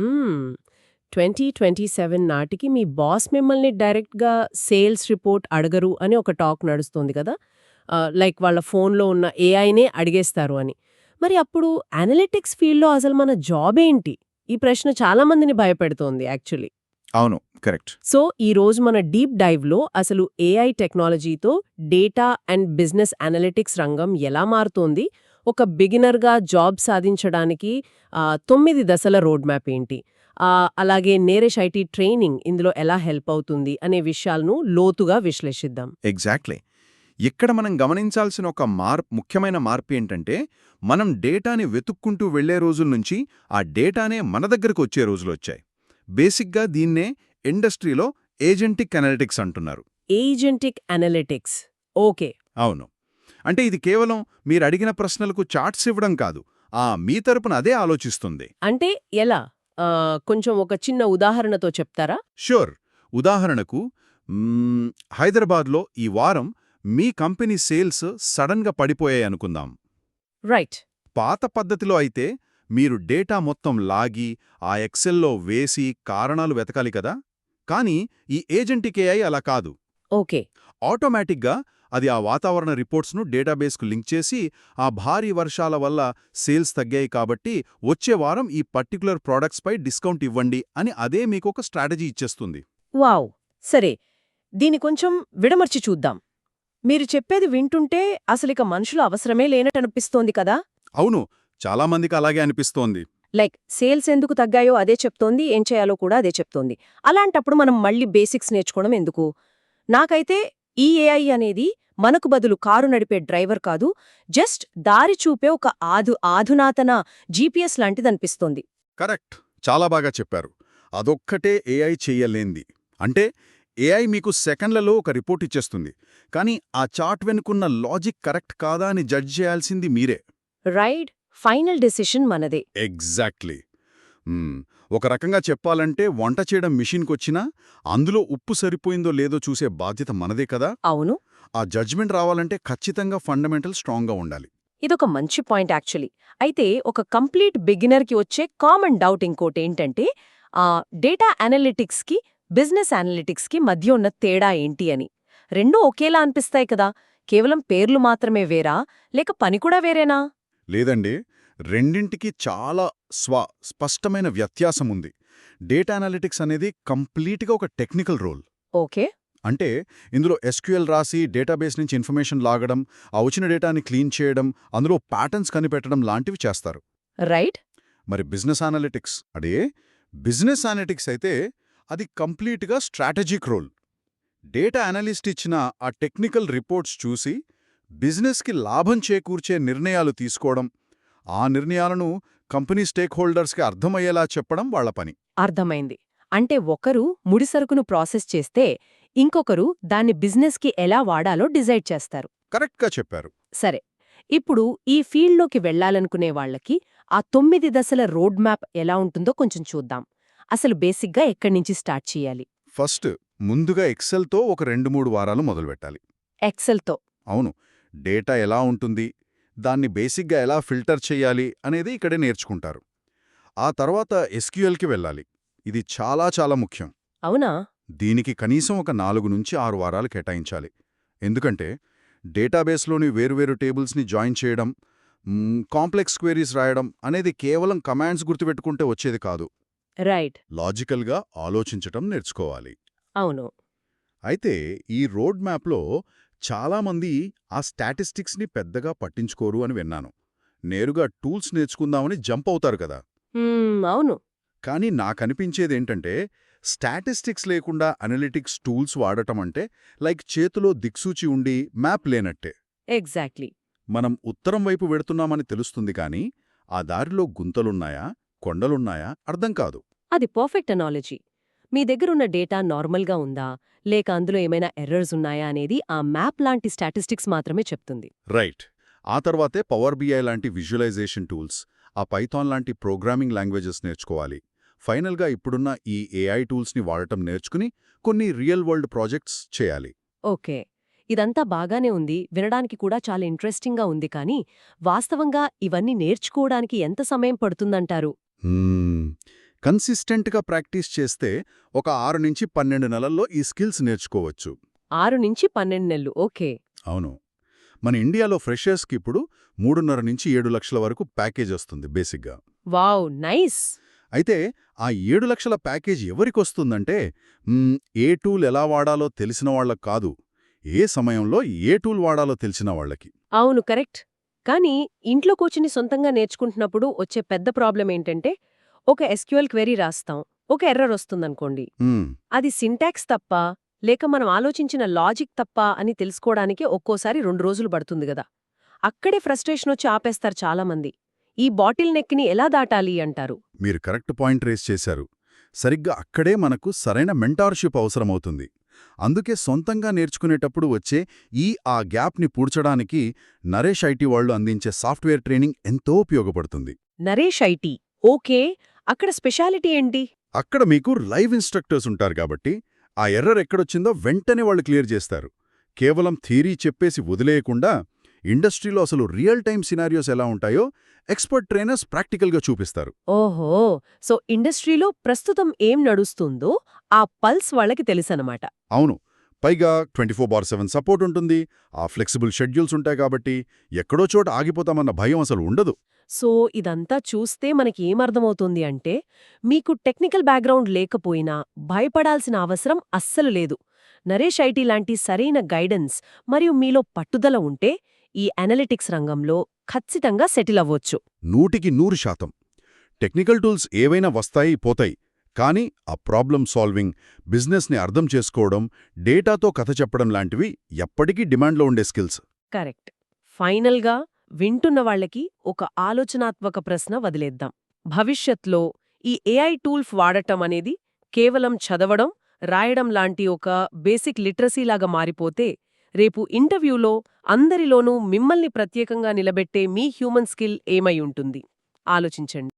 మ్మ్. 2027 నాటికి మీ బాస్ మిమ్మల్ని డైరెక్ట్గా సేల్స్ రిపోర్ట్ అడగరు అని ఒక టాక్ నడుస్తుంది కదా. లైక్ వాళ్ళ ఫోన్లో ఉన్న ఏఐనే అడిగేస్తారు అని. మరి అప్పుడు అనలిటిక్స్ ఫీల్డ్లో అసలు మన జాబ్ ఏంటి? ఈ ప్రశ్న చాలా మందిని భయపెడుతోంది యాక్చువల్లీ. అవును, కరెక్ట్. సో ఈ రోజు మన డీప్ డైవ్లో అసలు ఏఐ టెక్నాలజీతో డేటా అండ్ బిజినెస్ అనలిటిక్స్ రంగం ఎలా మారుతోంది, ఒక బిగినర్గా జాబ్ సాధించడానికి 9 దశల రోడ్ మ్యాప్ ఏంటి, అలాగే నేరేష్ ఐటీ ట్రైనింగ్ ఇందులో ఎలా హెల్ప్ అవుతుంది అనే విషయాలను లోతుగా విశ్లేషిద్దాం. ఎగ్జాక్ట్లీ. ఇక్కడ మనం గమనించాల్సిన ఒక ముఖ్యమైన మార్పు ఏంటంటే, మనం డేటాని వెతుక్కుంటూ వెళ్లే రోజుల నుంచి ఆ డేటానే మన దగ్గరకు వచ్చే రోజులొచ్చాయి. బేసిక్గా దీన్నే ఇండస్ట్రీలో ఏజెంటిక్ అనలిటిక్స్ అంటున్నారు. Agentic analytics. ఓకే. అవును. అంటే ఇది కేవలం మీరు అడిగిన ప్రశ్నలకు చార్ట్స్ ఇవ్వడం కాదు, మీ తరపున అదే ఆలోచిస్తుంది. అంటే ఎలా? కొంచెం ఒక చిన్న ఉదాహరణతో చెప్తారా? ష్యూర్. ఉదాహరణకు హైదరాబాద్లో ఈ వారం మీ కంపెనీ సేల్స్ సడన్గా పడిపోయాయనుకుందాం. రైట్. పాత పద్ధతిలో అయితే మీరు డేటా మొత్తం లాగి ఆ ఎక్సెల్లో వేసి కారణాలు వెతకాలి కదా. కానీ ఈ ఏజెంటిక్ ఏఐ అలా కాదు. ఓకే. ఆటోమేటిక్గా అది ఆ వాతావరణ రిపోర్ట్స్ను డేటాబేస్కు లింక్ చేసి, ఆ భారీ వర్షాల వల్ల సేల్స్ తగ్గాయి కాబట్టి వచ్చే వారం ఈ పర్టికులర్ ప్రోడక్ట్స్పై డిస్కౌంట్ ఇవ్వండి అని అదే మీకొక స్ట్రాటజీ ఇచ్చేస్తుంది. వావ్. సరే, దీని కొంచెం విడమర్చి చూద్దాం. మీరు చెప్పేది వింటుంటే అసలిక మనుషుల అవసరమే లేనట్టనిపిస్తోంది కదా. అవును, చాలామందికి అలాగే అనిపిస్తోంది. లైక్ సేల్స్ ఎందుకు తగ్గాయో అదే చెప్తోంది, ఏం చేయాలో కూడా అదే చెప్తోంది. అలాంటప్పుడు మనం మళ్ళీ బేసిక్స్ నేర్చుకోవడం ఎందుకు? నాకైతే ఈ ఏఐ అనేది మనకు బదులు కారు నడిపే డ్రైవర్ కాదు, జస్ట్ దారి చూపే ఒక ఆధునాతన జీపీఎస్ లాంటిదనిపిస్తోంది. కరెక్ట్, చాలా బాగా చెప్పారు. అదొక్కటే ఏఐ చెయ్యలేంది. అంటే ఏఐ మీకు సెకండ్లలో ఒక రిపోర్ట్ ఇచ్చేస్తుంది, కానీ ఆ చార్ట్ వెనుకున్న లాజిక్ కరెక్ట్ కాదా అని జడ్జ్ చేయాల్సింది మీరే. రైట్. ఫైనల్ డెసిషన్ మనదే. ఎగ్జాక్ట్లీ. ఒక రకంగా చెప్పాలంటే వంట చేయడం మిషన్కొచ్చినా అందులో ఉప్పు సరిపోయిందో లేదో చూసే బాధ్యత మనదే కదా. అవును. ఆ జడ్జ్మెంట్ రావాలంటే ఖచ్చితంగా ఫండమెంటల్ స్ట్రాంగ్గా ఉండాలి. ఇదొక మంచి పాయింట్ యాక్చువల్లీ. అయితే ఒక కంప్లీట్ బిగినర్కి వచ్చే కామన్ డౌట్ ఇంకోటేంటంటే, డేటా అనలిటిక్స్కి బిజినెస్ అనలిటిక్స్కి మధ్య ఉన్న తేడా ఏంటి అని. రెండూ ఒకేలా అనిపిస్తాయి కదా, కేవలం పేర్లు మాత్రమే వేరా, లేక పని కూడా వేరేనా? లేదండి, రెండింటికి చాలా స్పష్టమైన వ్యత్యాసముంది. డేటా అనలిటిక్స్ అనేది కంప్లీట్గా ఒక టెక్నికల్ రోల్. ఓకే. అంటే ఇందులో ఎస్క్యూఎల్ రాసి డేటాబేస్ నుంచి ఇన్ఫర్మేషన్ లాగడం, ఆ వచ్చిన డేటాని క్లీన్ చేయడం, అందులో ప్యాటర్న్స్ కనిపెట్టడం లాంటివి చేస్తారు. రైట్. మరి బిజినెస్ అనలిటిక్స్ అయితే అది కంప్లీట్గా స్ట్రాటజిక్ రోల్. డేటా అనలిస్ట్ ఇచ్చిన ఆ టెక్నికల్ రిపోర్ట్స్ చూసి బిజినెస్కి లాభం చేకూర్చే నిర్ణయాలు తీసుకోవడం, ఆ నిర్ణయాలను కంపెనీ స్టేక్ హోల్డర్స్కి అర్థమయ్యేలా చెప్పడం వాళ్ల పని. అర్థమైంది. అంటే ఒకరు ముడిసరుకును ప్రాసెస్ చేస్తే ఇంకొకరు దాన్ని బిజినెస్కి ఎలా వాడాలో డిసైడ్ చేస్తారు. కరెక్ట్గా చెప్పారు. సరే, ఇప్పుడు ఈ ఫీల్డ్లోకి వెళ్లాలనుకునే వాళ్లకి ఆ 9 దశల రోడ్ మ్యాప్ ఎలా ఉంటుందో కొంచెం చూద్దాం. అసలు బేసిక్గా ఎక్కడి నుంచి స్టార్ట్ చేయాలి? ఫస్ట్ ముందుగా ఎక్సెల్తో ఒక 2-3 వారాలు మొదలుపెట్టాలి. ఎక్సెల్తో? అవును. డేటా ఎలా ఉంటుంది, దాన్ని బేసిక్గా ఎలా ఫిల్టర్ చెయ్యాలి అనేది ఇక్కడే నేర్చుకుంటారు. ఆ తర్వాత ఎస్క్యూఎల్కి వెళ్ళాలి. ఇది చాలా చాలా ముఖ్యం. అవునా? దీనికి కనీసం ఒక 4-6 వారాలు కేటాయించాలి. ఎందుకంటే డేటాబేస్లోని వేరువేరు టేబుల్స్ని జాయిన్ చేయడం, కాంప్లెక్స్ క్వెరీస్ రాయడం అనేది కేవలం కమాండ్స్ గుర్తుపెట్టుకుంటే వచ్చేది కాదు. రైట్. లాజికల్గా ఆలోచించటం నేర్చుకోవాలి. అవును. అయితే ఈ రోడ్ మ్యాప్లో చాలామంది ఆ స్టాటిస్టిక్స్ని పెద్దగా పట్టించుకోరు అని విన్నాను. నేరుగా టూల్స్ నేర్చుకుందామని జంప్ అవుతారు కదా. అవును. కానీ నాకనిపించేదేంటంటే, స్టాటిస్టిక్స్ లేకుండా అనలిటిక్స్ టూల్స్ వాడటం అంటే లైక్ చేతిలో దిక్సూచి ఉండి మ్యాప్ లేనట్టే. ఎగ్జాక్ట్లీ. మనం ఉత్తరం వైపు వెడుతున్నామని తెలుస్తుంది కానీ ఆ దారిలో గుంతలున్నాయా, కొండలున్నాయా అర్థం కాదు. అది పర్ఫెక్ట్ అనాలజీ. మీ దగ్గరున్న డేటా నార్మల్గా ఉందా, లేక అందులో ఏమైనా ఎర్రర్స్ ఉన్నాయా అనేది ఆ మ్యాప్ లాంటి స్టాటిస్టిక్స్ మాత్రమే చెప్తుంది. రైట్. ఆ తర్వాతే పవర్ బిఐ లాంటి విజువలైజేషన్ టూల్స్, ఆ పైథాన్ లాంటి ప్రోగ్రామింగ్ లాంగ్వేజెస్ నేర్చుకోవాలి. ఫైనల్గా ఇప్పుడున్న ఈ ఏఐ టూల్స్ని వాడటం నేర్చుకుని కొన్ని రియల్ వరల్డ్ ప్రాజెక్ట్స్ చేయాలి. ఓకే. ఇదంతా బాగానే ఉంది, వినడానికి కూడా చాలా ఇంట్రెస్టింగ్గా ఉంది. కానీ వాస్తవంగా ఇవన్నీ నేర్చుకోవడానికి ఎంత సమయం పడుతుందంటారు? కన్సిస్టెంట్గా ప్రాక్టీస్ చేస్తే ఒక 6 నుంచి 12 నెలల్లో ఈ స్కిల్స్ నేర్చుకోవచ్చు. 6-12 నెలలు ఓకే. అవును. మన ఇండియాలో ఫ్రెషర్స్కి ఇప్పుడు 3.5 నుంచి 7 లక్షల వరకు ప్యాకేజ్ వస్తుంది బేసిక్గా. Wow, nice. అయితే ఆ 7 లక్షల ప్యాకేజ్ ఎవరికొస్తుందంటే ఏ టూల్ ఎలా వాడాలో తెలిసిన వాళ్ళకి కాదు, ఏ సమయంలో ఏ టూల్ వాడాలో తెలిసిన వాళ్ళకి. అవును, కరెక్ట్. కానీ ఇంట్లో కూర్చుని సొంతంగా నేర్చుకుంటున్నప్పుడు వచ్చే పెద్ద ప్రాబ్లం ఏంటంటే, ఒక ఎస్క్యూఎల్ క్వెరీ రాస్తాం, ఒక ఎర్రర్ వస్తుందనుకోండి. మ్మ్. అది సింటాక్స్ తప్ప లేక మనం ఆలోచించిన లాజిక్ తప్ప అని తెలుసుకోవడానికి ఒక్కోసారి 2 రోజులు పడుతుంది గదా. అక్కడే ఫ్రస్ట్రేషన్ వచ్చి ఆపేస్తారు చాలామంది. ఈ బాటిల్ నెక్ని ఎలా దాటాలి అంటారు? మీరు కరెక్ట్ పాయింట్ రేస్ చేశారు. సరిగ్గా అక్కడే మనకు సరైన మెంటార్షిప్ అవసరమవుతుంది. అందుకే సొంతంగా నేర్చుకునేటప్పుడు వచ్చే ఆ గ్యాప్ని పూడ్చడానికి నరేష్ ఐటీ వాళ్ళు అందించే సాఫ్ట్వేర్ ట్రైనింగ్ ఎంతో ఉపయోగపడుతుంది. Naresh IT, okay. అక్కడ స్పెషాలిటీ ఏంటి? అక్కడ మీకు లైవ్ ఇన్స్ట్రక్టర్స్ ఉంటారు కాబట్టి ఆ ఎర్రర్ ఎక్కడొచ్చిందో వెంటనే వాళ్ళు క్లియర్ చేస్తారు. కేవలం థియరీ చెప్పేసి వదిలేయకుండా ఇండస్ట్రీలో అసలు రియల్ టైమ్ సినారియోస్ ఎలా ఉంటాయో ఎక్స్పర్ట్ ట్రైనర్స్ ప్రాక్టికల్గా చూపిస్తారు. ఓహో, సో ఇండస్ట్రీలో ప్రస్తుతం ఏం నడుస్తుందో ఆ పల్స్ వాళ్ళకి తెలుసనమాట. అవును. పైగా 24/7 సపోర్ట్ ఉంటుంది. ఆ ఫ్లెక్సిబుల్ షెడ్యూల్స్ ఉంటాయి కాబట్టి ఎక్కడో చోట ఆగిపోతామన్న భయం అసలు ఉండదు. సో ఇదంతా చూస్తే మనకి ఏమర్థమవుతుంది అంటే, మీకు టెక్నికల్ బ్యాక్గ్రౌండ్ లేకపోయినా భయపడాల్సిన అవసరం అస్సలు లేదు. నరేష్ ఐటీ లాంటి సరైన గైడెన్స్ మరియు మీలో పట్టుదల ఉంటే ఈ అనలిటిక్స్ రంగంలో ఖచ్చితంగా సెటిల్ అవ్వొచ్చు. 100%. టెక్నికల్ టూల్స్ ఏవైనా వస్తాయి పోతాయి, కానీ ఆ ప్రాబ్లమ్ సాల్వింగ్, బిజినెస్ని అర్థం చేసుకోవడం, డేటాతో కథ చెప్పడం లాంటివి ఎప్పటికీ డిమాండ్లో ఉండే స్కిల్స్. కరెక్ట్. ఫైనల్గా వింటున్న వాళ్ళకి ఒక ఆలోచనాత్మక ప్రశ్న వదిలేద్దాం. భవిష్యత్లో ఈ ఏఐ టూల్స్ వాడటం అనేది కేవలం చదవడం, రాయడం లాంటి ఒక బేసిక్ లిటరసీలాగా మారిపోతే, రేపు ఇంటర్వ్యూలో అందరిలోనూ మిమ్మల్ని ప్రత్యేకంగా నిలబెట్టే మీ హ్యూమన్ స్కిల్ ఏమై ఉంటుంది? ఆలోచించండి.